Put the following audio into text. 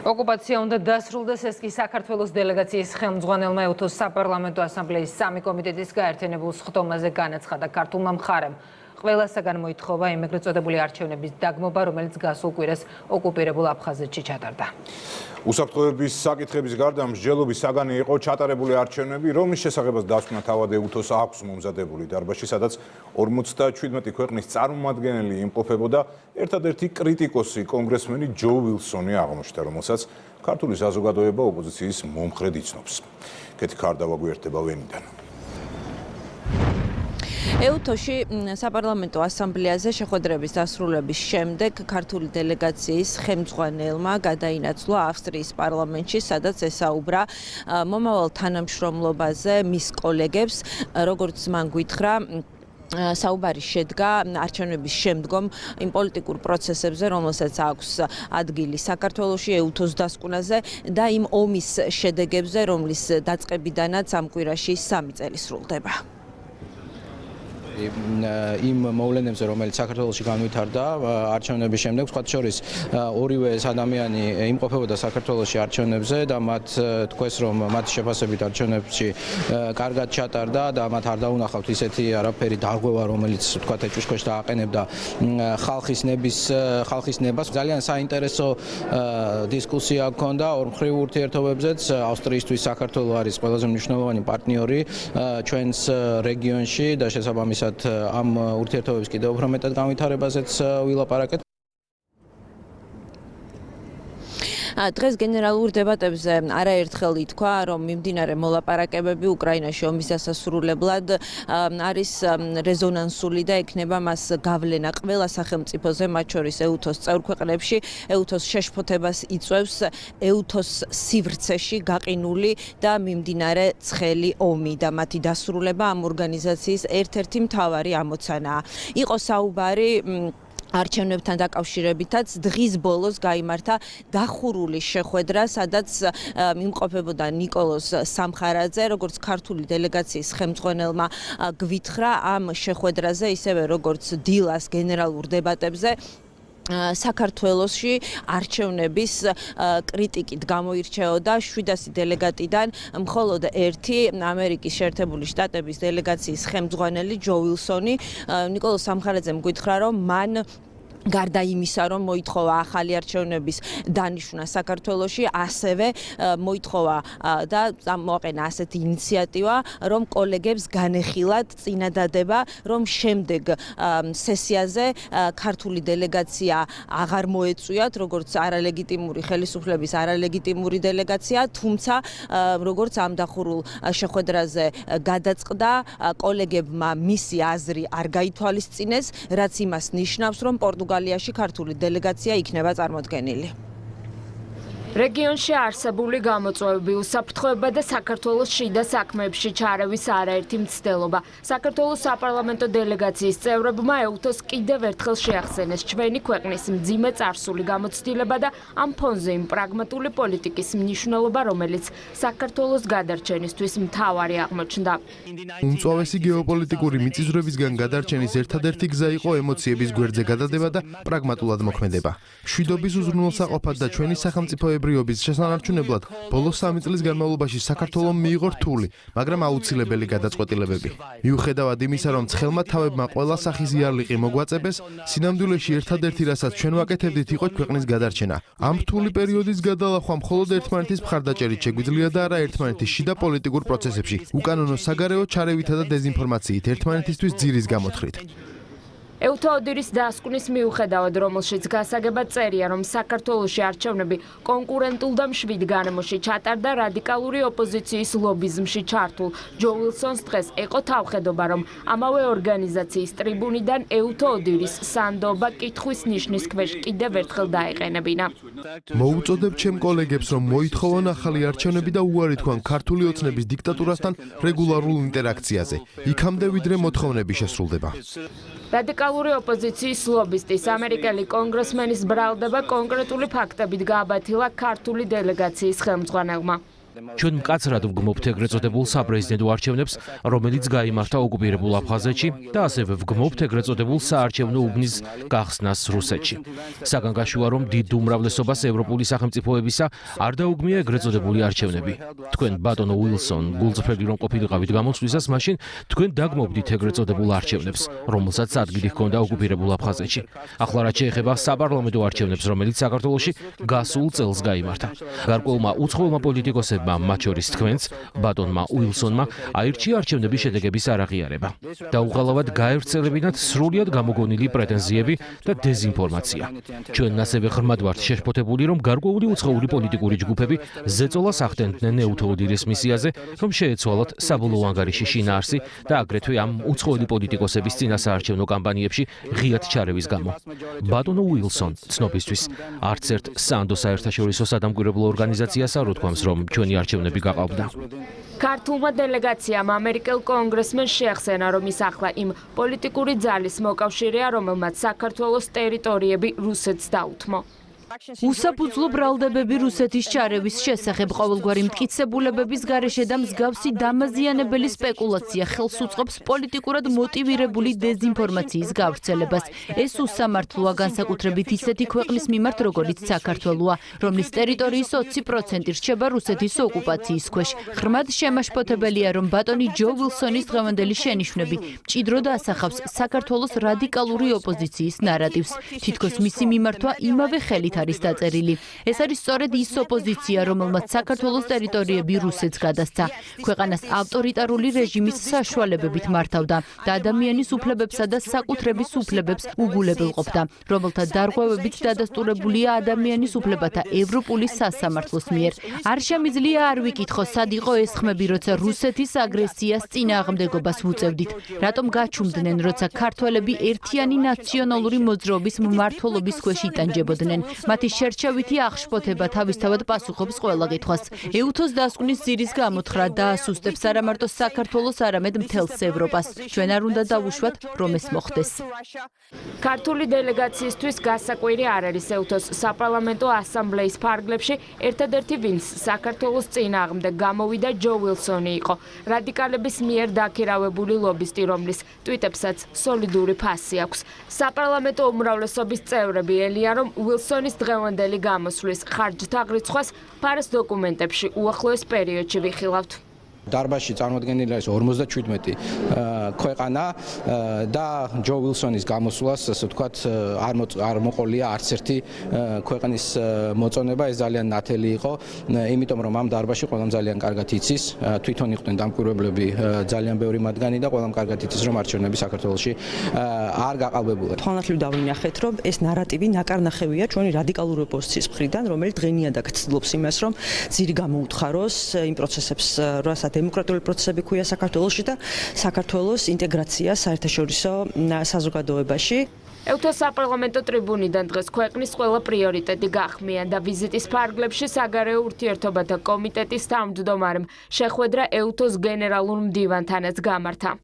ოკუპაცია უნდა დასრულდეს, ეს კი საქართველოს დელეგაციის ხელმძღვანელმა ეუთოს საპარლამენტო ასამბლეის სამი კომიტეტის გაერთიანებულ სხდომაზე განაცხადა. ქართულმა მხარემ ყველასაგან მოითხოვა იმ ეგრეთ წოდებული არჩევნების დაგმობა, რომელიც გასულ კვირას ოკუპირებულ აფხაზეთში ჩატარდა. უსაფრთხოების საკითხების გარდა მსჯელობის საგანი იყო ჩატარებული არჩევნები, რომლის შესახებაც დასკვნა თავად ეუთოს აქვს მომზადებული დარბაზში, სადაც 57 ქვეყნის წარმომადგენელი იმყოფებოდა. ერთადერთი კრიტიკოსი კონგრესმენი ჯო ვილსონი აღმოჩნდა, რომელსაც ქართული საზოგადოება ოპოზიციის მომხრედ იცნობს. კეთი ქარდავა გვერდება ვენიდან. ეუთოში საპარლამენტო ასამბლეაზე შეხვედრების დასრულების შემდეგ ქართული დელეგაციის ხელმძღვანელმა გადაინაცვლა ავსტრიის პარლამენტში, სადაც ესაუბრა მომავალ თანამშრომლობაზე მის კოლეგებს, როგორც მან გითხრა, საუბარი შედგა არჩევნების შემდგომ იმ პოლიტიკურ პროცესებზე, რომელსაც აქვს ადგილი საქართველოში ეუთოს დასკვნაზე და იმ ომის შედეგებზე, რომლის დაწყებიდანაც ამ კვირაში 3 წელი სრულდება. იმ მოვლენებზე, რომელიც საქართველოში განვითარდა არჩევნების შემდეგ, სხვათა შორის ორივე ადამიანი იმყოფებოდა საქართველოში არჩევნებზე და მათ თქვეს, რომ მათი შეფასებით არჩევნებში კარგად ჩატარდა და მათ არ დაუნახავთ ისეთი არაფერი დარღვევა, რომელიც თქვათ ეჭვიშქვეშ დააყენებდა ხალხის ნებას. ძალიან საინტერესო დისკუსია ჰქონდა ორმხრივ ურთიერთობებზეც. ავსტრიისთვის საქართველო არის ყველაზე მნიშვნელოვანი პარტნიორი ჩვენს რეგიონში და შესაბამისად ამ ურთიერთობებს კიდევ უფრო მეტად განვითარებაზეც ვილაპარაკეთ. დღეს გენერალურ დებატებზე არაერთხელ ითქვა, რომ მიმდინარე მოლაპარაკებები უკრაინაში ომის დასასრულებლად არის რეზონანსული და ექნება მას გავლენა ყველა სახელმწიფოზე, მათ შორის ეუთოს წევრ ქვეყნებში. ეუთოს შეშფოთებას იწვევს ეუთოს სივრცეში გაყინული და მიმდინარე ცხელი ომი და მათი დასრულება ამ ორგანიზაციის ერთ-ერთი მთავარი ამოცანაა. იყო საუბარი არჩევნებთან დაკავშირებითაც დღის ბოლოს გაიმართა დახურული შეხვედრა, სადაც იმყოფებოდა ნიკოლოზ სამხარაძე, როგორც ქართული დელეგაციის ხელმძღვანელმა გვითხრა ამ შეხვედრაზე, ისევე როგორც დილას გენერალურ დებატებზე საქართველოში არჩევნების კრიტიკით გამოირჩეოდა 700 დელეგატიდან მხოლოდ ერთი ამერიკის შეერთებული შტატების დელეგაციის ხელმძღვანელი ჯო ვილსონი. ნიკოლოზ სამხარაძემ გითხრა, რომ მან გარდა იმისა, რომ მოითხოვა ახალი არჩევნების დანიშვნა საქართველოში, ასევე მოითხოვა და მოაყენა ასეთი ინიციატივა, რომ კოლეგებს განეხილათ წინადადება, რომ შემდეგ სესიაზე ქართული დელეგაცია აღარ მოეწვიათ, როგორც არალეგიტიმური ხელისუფლების არალეგიტიმური დელეგაცია, თუმცა როგორც ამ დახურულ შეხვედრაზე გადაწყდა, კოლეგებმა მისი აზრი არ გაითვალისწინეს, რაც იმას ნიშნავს, რომ პორტუგალიაში ქართული დელეგაცია იქნება წარმოდგენილი. რეგიონში არსებული გამოწვევები, უსაფრთხოება და საქართველოს შიდა საქმეებში ჩარევის არაერთი მცდელობა. საქართველოს საპარლამენტო დელეგაციის წევრებმა ეუთოს კიდევ ერთხელ შეახსენეს ჩვენი ქვეყნის მძიმე წარსული გამოცდილება და ამ ფონზე იმ პრაგმატული პოლიტიკის მნიშვნელობა, რომელიც საქართველოს გადარჩენისთვის მთავარი აღმოჩნდა. უმწვავესი გეოპოლიტიკური მიწისძვრებისგან გადარჩენის ერთადერთი გზა იყო ემოციების გვერდზე გადადება და პრაგმატულად მოქმედება. მშვიდობის უზრუნველსაყოფად და ჩვენი სახელმწიფოების შესანარჩუნებლად ბოლო 3 წლის განმავლობაში საქართველომ მიიღო რთული, მაგრამ აუცილებელი გადაწყვეტილებები. მიუხედავად იმისა, რომ ცხელმა თავებმა ყველა სახის იარლიყი მოგვაწებეს, სინამდვილეში ერთადერთი, რასაც ჩვენ ვაკეთებდით, იყო ქვეყნის გადარჩენა. ამ რთული პერიოდის გადალახვა მხოლოდ ერთმანეთის მხარდაჭერით შეგვიძლია და არა ერთმანეთის შიდა პოლიტიკურ პროცესებში, უკანონო საგარეო ჩარევითა და დეზინფორმაციით ერთმანეთისთვის ძირის გამოთხრით. ეუთო ოდირის დასკვნის მიუხედავად, რომელშიც გასაგებად წერია, რომ საქართველოში არჩევნები კონკურენტულ და მშვიდ გარემოში ჩატარდა, რადიკალური ოპოზიციის ლობიზმში ჩართულ ჯო ვილსონს დღეს ეყო თავხედობა, რომ ამავე ორგანიზაციის ტრიბუნიდან ეუთო ოდირის სანდობა კითხვის ნიშნის ქვეშ კიდევ ერთხელ დაეყენებინა. მოუწოდებ ჩემ კოლეგებს, რომ მოითხოვონ ახალი არჩევნები და უარი თქვან ქართული ოცნების დიქტატურასთან რეგულარულ ინტერაქციაზე, იქამდე ვიდრე მოთხოვნები შესრულდება. რადიკალური ოპოზიციის ლობისტის ამერიკელი კონგრესმენის ბრალდება კონკრეტული ფაქტებით გააბათილა ქართული დელეგაციის ხელმძღვანელმა. ჩვენ მკაცრად ვგმობთ ეგრეთ წოდებულ საპრეზიდენტო არჩევნებს, რომელიც გაიმართა ოკუპირებულ აფხაზეთში და ასევე ვგმობთ ეგრეთ წოდებულ საარჩევნო უბნის გახსნას რუსეთში. საგანგაშოა, რომ დიდ უმრავლესობას ევროპული სახელმწიფოებისა არ დაუგმია ეგრეთ წოდებული არჩევნები. თქვენ ბატონო უილსონ, გულწრფელი რომ ყოფილიყავით გამოსვლისას, მაშინ თქვენ დაგმობდით ეგრეთ წოდებულ არჩევნებს, რომელსაც ადგილი ჰქონდა ოკუპირებულ აფხაზეთში. ახლა რაც შეეხება საპარლამენტო არჩევნებს, რომელიც საქართველოში გასულ წელს გაიმართა. გარკვეულმა უცხოელმა პოლიტიკოსებმა, მათ შორის თქვენც, ბატონმა უილსონმა, აირჩია არჩევნების შედეგების არაღიარება. დაუღალავად გაევრცელებინათ სრულიად გამოგონილი პრეტენზიები და დეზინფორმაცია. ჩვენ ასევე ღრმად ვართ შეშფოთებული, რომ გარკვეული უცხოური პოლიტიკური ჯგუფები ზეწოლას ახდენდნენ ეუთოუდირის მისიაზე, რომ შეეცვალათ საბოლოო ანგარიში შინაარსი და აგრეთვე ამ უცხოელი პოლიტიკოსების წინასაარჩევნო კამპანიებში ღიად ჩარევის გამო. ბატონო უილსონ, ცნობისთვის, არც ერთ სანდო საერთაშორისო სადამკვირვებლო ორგანიზაციას არ უთქვამს, რომ ჩვენი არჩევნები გაყავდა. ქართულმა დელეგაციამ ამერიკელ კონგრესმენს შეახსენა, რომ ის ახლა იმ პოლიტიკური ძალის მოკავშირეა, რომელმაც საქართველოს ტერიტორიები რუსეთს დაუთმო. უსაფუძვლო ბრალდებები რუსეთის ჩარევის შესახებ ყოველგვარი მტკიცებულებების გარეშე და მსგავსი დამაზიანებელი სპეკულაცია ხელს უწყობს პოლიტიკურად მოტივირებული დეზინფორმაციის გავრცელებას. ეს უსამართლოა განსაკუთრებით ისეთი ქვეყნის მიმართ, როგორიც საქართველოა, რომლის ტერიტორიის 20% რჩება რუსეთის ოკუპაციის ქვეშ. ღრმად შემაშფოთებელია, რომ ბატონი ჯო ვილსონის დღევანდელი შენიშვნები მჭიდროდ ასახავს საქართველოს რადიკალური ოპოზიციის ნარატივს. თითქოს მისი მიმართვა იმავე ხელით არის დაწერილი. ეს არის სწორედ ის ოპოზიცია, რომელმაც საქართველოს ტერიტორიები რუსეთს გადასცა. ქვეყანას ავტორიტარული რეჟიმის საშუალებებით მართავდა და ადამიანის უფლებებსა და საკუთრების უფლებებს უგულებელყოფდა, რომელთა დარღვევებით დადასტურებულია ადამიანის უფლებათა ევროპული სასამართლოს მიერ. არ შემიძლია არ ვიკითხო, სად იყო ეს ხმები, როცა რუსეთის აგრესიას წინააღმდეგობას ვუწევდით. რატომ გაჩუმდნენ, როცა ქართველები ერთიანი ნაციონალური მოძრაობის მმართველობის ქვეშ იტანჯებოდნენ. მათი შერჩევითი აღშფოთება თავისთავად პასუხობს ყველა კითხვას. ეუთოს დასკვნის ძირის გამოთხრა დაასუსტებს არა მარტო საქართველოს, არამედ მთელს ევროპას. ჩვენ არ უნდა დავუშვათ, რომ ეს მოხდეს. ქართული დელეგაციისთვის გასაკვირი არ არის ეუთოს საპარლამენტო ასამბლეის ფარგლებში ერთადერთი, ვინც საქართველოს წინააღმდეგ გამოვიდა, ჯო ვილსონი იყო. რადიკალების მიერ დაქირავებული ლობისტი, რომლის ტვიტებსაც სოლიდური ფასი აქვს. საპარლამენტო უმრავლესობის წევრები ელიან, რომ ვილსონის დღევანდელი გამოსვლის ხარჯთა რიცხვას ფარეს დოკუმენტებში უახლოეს პერიოდში ვიხილავთ. დარბაზში წარმოადგენილი არის 57 ქვეყანა და ჯო ვილსონის გამოსვლას, ასე ვთქვათ, არ მოყოლია არც ერთი ქვეყნის მოწონება. ეს ძალიან ნათელი იყო, იმიტომ რომ ამ დარბაზში ყველამ ძალიან კარგად იცის, თვითონ იყვნენ დამკვირვებლები ძალიან ბევრი მათგანი და ყველამ კარგად იცის, რომ არჩევნები საქართველოში არ გაყალბებულა. თვალნათლივ დავინახეთ, რომ ეს ნარატივი ნაკარნახევია ჩვენი რადიკალური ოპოზიციის მხრიდან, რომელიც დღენიადად ცდილობს იმას, რომ ძირი გამოუთხაროს იმ პროცესებს, რასაც დემოკრატიული პროცესები ქვია საქართველოში და საქართველოს ინტეგრაცია საერთაშორისო საზოგადოებაში. ეუთოს საპარლამენტო ტრიბუნიდან დღეს ქვეყნის ყველა პრიორიტეტი გახმიან და ვიზიტის ფარგლებში საგარეო ურთიერთობათა კომიტეტის თავმჯდომარემ შეხვედრა ეუთოს გენერალურ მდივანთანაც გამართა.